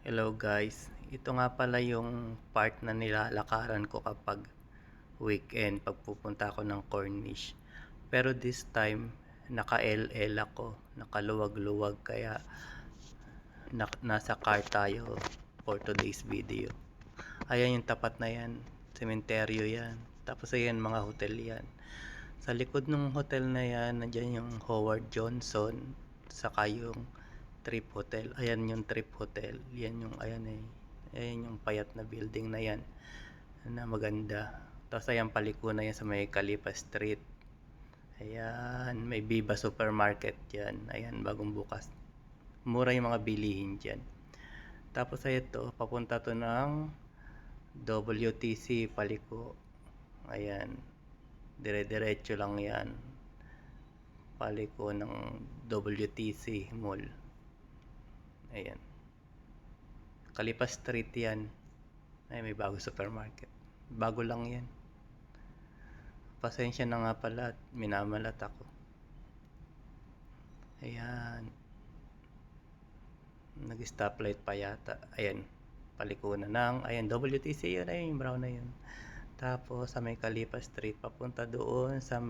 Hello guys, ito nga pala yung part na nilalakaran ko kapag weekend pagpupunta ako ng Cornish. Pero this time, naka-LL ako, nakaluwag-luwag kaya nasa car tayo for today's video. Ayan yung tapat na yan, sementeryo yan. Tapos ayan mga hotel yan. Sa likod ng hotel na yan, nandiyan yung Howard Johnson, saka yung Trip Hotel. Ayan yung Trip Hotel. Yan yung ayan yung payat na building na yan na maganda. Tapos ayan paliko na yan sa may Calipa Street. Ayan, may Viva Supermarket yan. Ayan, bagong bukas. Mura yung mga bilihin dyan. Tapos ito, papunta to ng WTC paliko. Ayan, dire-diretso lang yan. Paliko ng WTC Mall. Ayan. Calipa Street yan. Ay, may bago supermarket. Bago lang yan. Pasensya na nga pala at minamalat ako. Ayan. Nag-stoplight pa yata. Ayan. Paliko na ng, ayan, WTC yun. Ayun, yung brown na yun. Tapos, sa may Calipa Street, papunta doon sa may